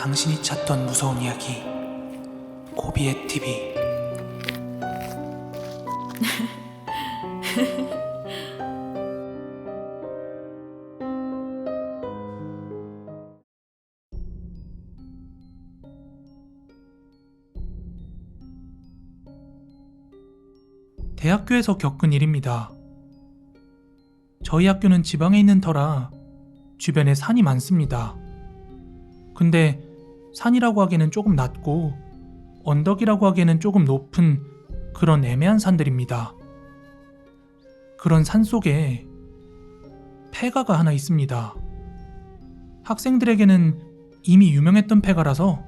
당신이 찾던 무서운 이야기 고비의 TV. 대학교에서 겪은 일입니다. 저희 학교는 지방에 있는 터라 주변에 산이 많습니다. 근데 산이라고 하기에는 조금 낮고 언덕이라고 하기에는 조금 높은 그런 애매한 산들입니다. 그런 산 속에 폐가가 하나 있습니다. 학생들에게는 이미 유명했던 폐가라서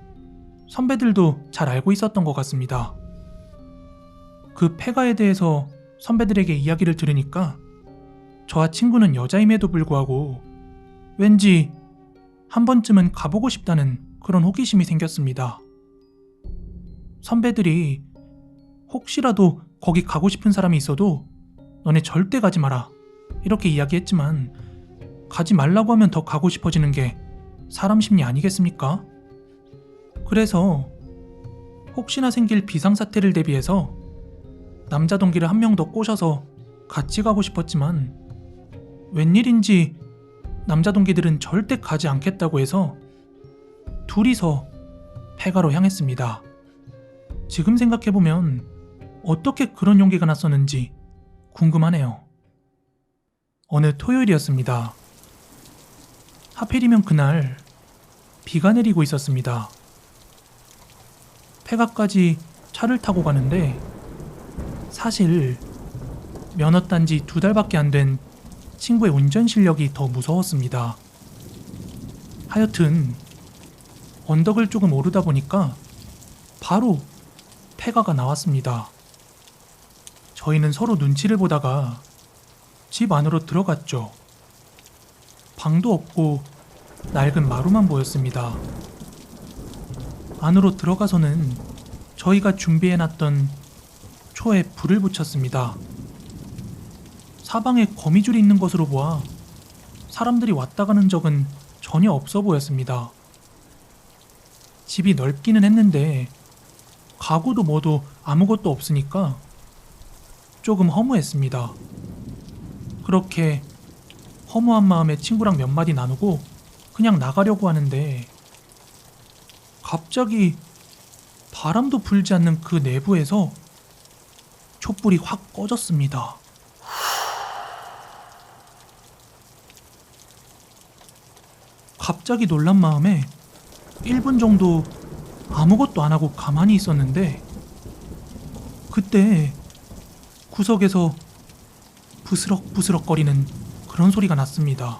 선배들도 잘 알고 있었던 것 같습니다. 그 폐가에 대해서 선배들에게 이야기를 들으니까 저와 친구는 여자임에도 불구하고 왠지 한 번쯤은 가보고 싶다는 그런 호기심이 생겼습니다. 선배들이 혹시라도 거기 가고 싶은 사람이 있어도 너네 절대 가지 마라 이렇게 이야기했지만 가지 말라고 하면 더 가고 싶어지는 게 사람 심리 아니겠습니까? 그래서 혹시나 생길 비상사태를 대비해서 남자 동기를 한 명 더 꼬셔서 같이 가고 싶었지만 웬일인지 남자 동기들은 절대 가지 않겠다고 해서 둘이서 폐가로 향했습니다. 지금 생각해보면 어떻게 그런 용기가 났었는지 궁금하네요. 어느 토요일이었습니다. 하필이면 그날 비가 내리고 있었습니다. 폐가까지 차를 타고 가는데 사실 면허 딴 지 2달밖에 안 된 친구의 운전 실력이 더 무서웠습니다. 하여튼 언덕을 조금 오르다 보니까 바로 폐가가 나왔습니다. 저희는 서로 눈치를 보다가 집 안으로 들어갔죠. 방도 없고 낡은 마루만 보였습니다. 안으로 들어가서는 저희가 준비해놨던 초에 불을 붙였습니다. 사방에 거미줄이 있는 것으로 보아 사람들이 왔다 가는 적은 전혀 없어 보였습니다. 집이 넓기는 했는데 가구도 뭐도 아무것도 없으니까 조금 허무했습니다. 그렇게 허무한 마음에 친구랑 몇 마디 나누고 그냥 나가려고 하는데 갑자기 바람도 불지 않는 그 내부에서 촛불이 확 꺼졌습니다. 갑자기 놀란 마음에 1분 정도 아무것도 안 하고 가만히 있었는데 그때 구석에서 부스럭부스럭거리는 그런 소리가 났습니다.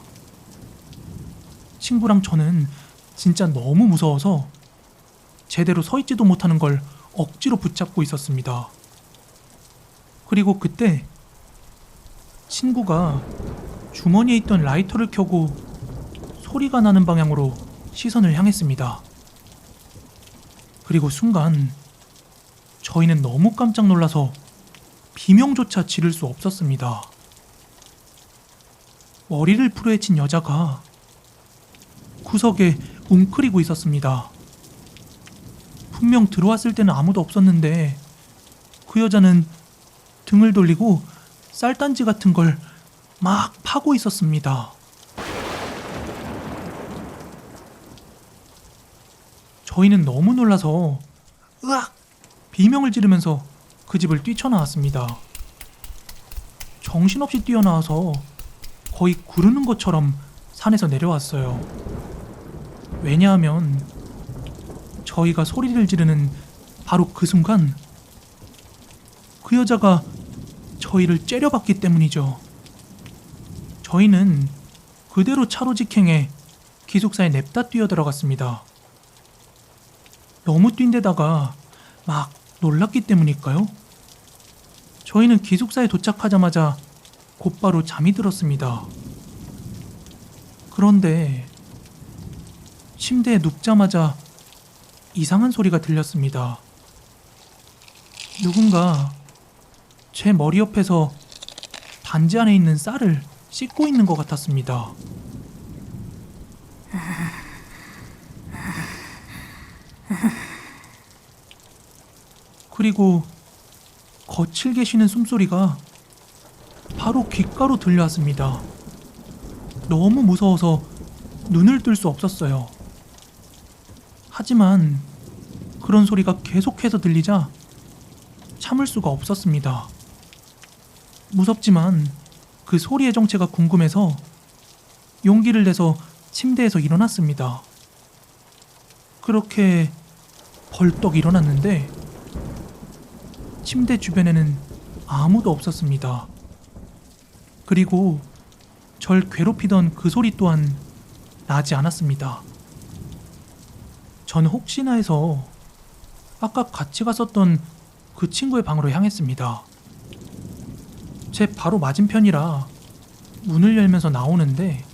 친구랑 저는 진짜 너무 무서워서 제대로 서 있지도 못하는 걸 억지로 붙잡고 있었습니다. 그리고 그때 친구가 주머니에 있던 라이터를 켜고 소리가 나는 방향으로 시선을 향했습니다. 그리고 순간 저희는 너무 깜짝 놀라서 비명조차 지를 수 없었습니다. 머리를 풀어헤친 여자가 구석에 웅크리고 있었습니다. 분명 들어왔을 때는 아무도 없었는데 그 여자는 등을 돌리고 쌀단지 같은 걸 막 파고 있었습니다. 저희는 너무 놀라서 으악! 비명을 지르면서 그 집을 뛰쳐나왔습니다. 정신없이 뛰어나와서 거의 구르는 것처럼 산에서 내려왔어요. 왜냐하면 저희가 소리를 지르는 바로 그 순간 그 여자가 저희를 째려봤기 때문이죠. 저희는 그대로 차로 직행해 기숙사에 냅다 뛰어들어갔습니다. 너무 뛴 데다가 막 놀랐기 때문일까요? 저희는 기숙사에 도착하자마자 곧바로 잠이 들었습니다. 그런데 침대에 눕자마자 이상한 소리가 들렸습니다. 누군가 제 머리 옆에서 단지 안에 있는 쌀을 씻고 있는 것 같았습니다. 그리고 거칠게 쉬는 숨소리가 바로 귓가로 들려왔습니다. 너무 무서워서 눈을 뜰 수 없었어요. 하지만 그런 소리가 계속해서 들리자 참을 수가 없었습니다. 무섭지만 그 소리의 정체가 궁금해서 용기를 내서 침대에서 일어났습니다. 그렇게 벌떡 일어났는데 침대 주변에는 아무도 없었습니다. 그리고 절 괴롭히던 그 소리 또한 나지 않았습니다. 전 혹시나 해서 아까 같이 갔었던 그 친구의 방으로 향했습니다. 제 바로 맞은편이라 문을 열면서 나오는데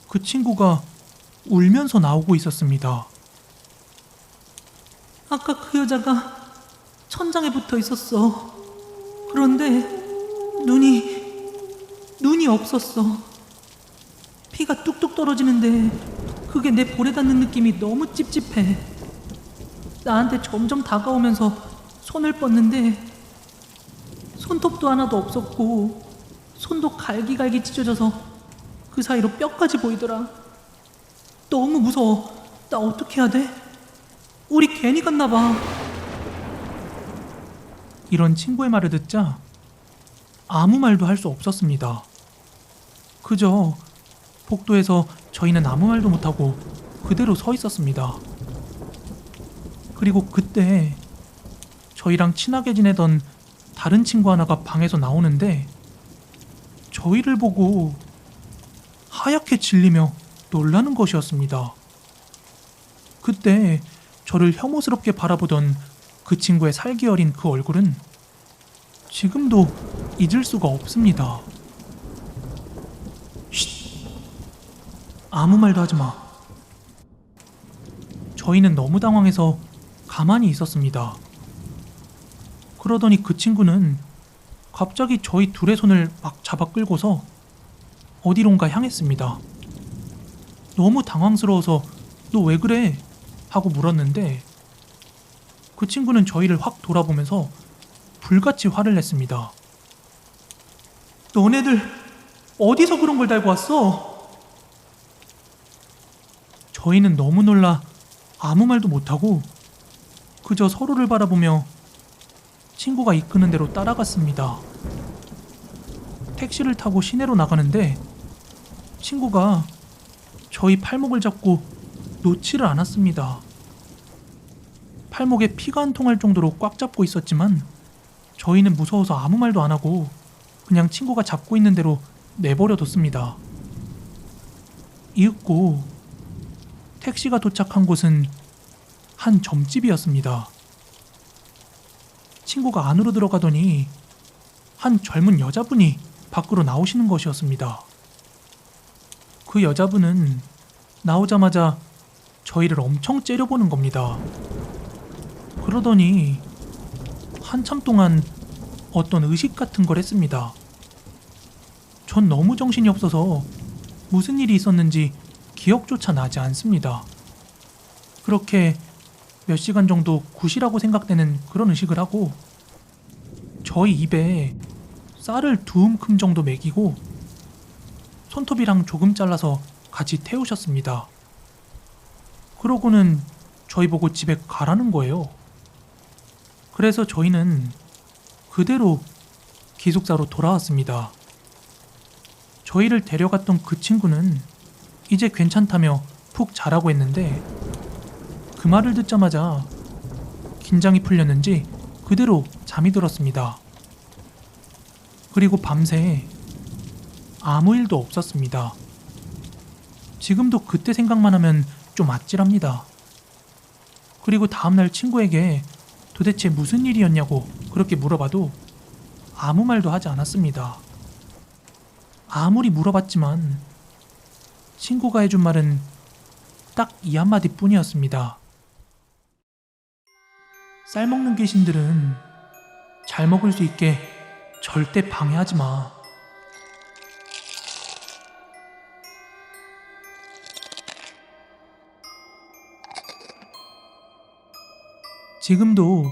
그 친구가 울면서 나오고 있었습니다. 아까 그 여자가 천장에 붙어 있었어. 그런데 눈이 없었어. 피가 뚝뚝 떨어지는데 그게 내 볼에 닿는 느낌이 너무 찝찝해. 나한테 점점 다가오면서 손을 뻗는데 손톱도 하나도 없었고 손도 갈기갈기 찢어져서 그 사이로 뼈까지 보이더라. 너무 무서워. 나 어떻게 해야 돼? 우리 괜히 갔나 봐. 이런 친구의 말을 듣자 아무 말도 할 수 없었습니다. 그저 복도에서 저희는 아무 말도 못하고 그대로 서 있었습니다. 그리고 그때 저희랑 친하게 지내던 다른 친구 하나가 방에서 나오는데 저희를 보고 하얗게 질리며 놀라는 것이었습니다. 그때 저를 혐오스럽게 바라보던 그 친구의 살기 어린 그 얼굴은 지금도 잊을 수가 없습니다. 쉿! 아무 말도 하지 마. 저희는 너무 당황해서 가만히 있었습니다. 그러더니 그 친구는 갑자기 저희 둘의 손을 막 잡아 끌고서 어디론가 향했습니다. 너무 당황스러워서 너 왜 그래? 하고 물었는데 그 친구는 저희를 확 돌아보면서 불같이 화를 냈습니다. 너네들 어디서 그런 걸 달고 왔어? 저희는 너무 놀라 아무 말도 못하고 그저 서로를 바라보며 친구가 이끄는 대로 따라갔습니다. 택시를 타고 시내로 나가는데 친구가 저희 팔목을 잡고 놓지를 않았습니다. 팔목에 피가 안 통할 정도로 꽉 잡고 있었지만 저희는 무서워서 아무 말도 안 하고 그냥 친구가 잡고 있는 대로 내버려 뒀습니다. 이윽고 택시가 도착한 곳은 한 점집이었습니다. 친구가 안으로 들어가더니 한 젊은 여자분이 밖으로 나오시는 것이었습니다. 그 여자분은 나오자마자 저희를 엄청 째려보는 겁니다. 그러더니 한참 동안 어떤 의식 같은 걸 했습니다. 전 너무 정신이 없어서 무슨 일이 있었는지 기억조차 나지 않습니다. 그렇게 몇 시간 정도 굿이라고 생각되는 그런 의식을 하고 저희 입에 쌀을 두 움큼 정도 먹이고 손톱이랑 조금 잘라서 같이 태우셨습니다. 그러고는 저희 보고 집에 가라는 거예요. 그래서 저희는 그대로 기숙사로 돌아왔습니다. 저희를 데려갔던 그 친구는 이제 괜찮다며 푹 자라고 했는데 그 말을 듣자마자 긴장이 풀렸는지 그대로 잠이 들었습니다. 그리고 밤새 아무 일도 없었습니다. 지금도 그때 생각만 하면 좀 아찔합니다. 그리고 다음날 친구에게 도대체 무슨 일이었냐고 그렇게 물어봐도 아무 말도 하지 않았습니다. 아무리 물어봤지만 친구가 해준 말은 딱 이 한마디 뿐이었습니다. 쌀 먹는 귀신들은 잘 먹을 수 있게 절대 방해하지 마. 지금도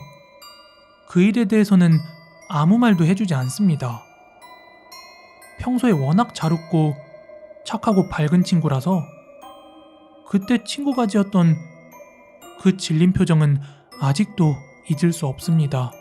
그 일에 대해서는 아무 말도 해주지 않습니다. 평소에 워낙 잘 웃고 착하고 밝은 친구라서 그때 친구가 지었던 그 질린 표정은 아직도 잊을 수 없습니다.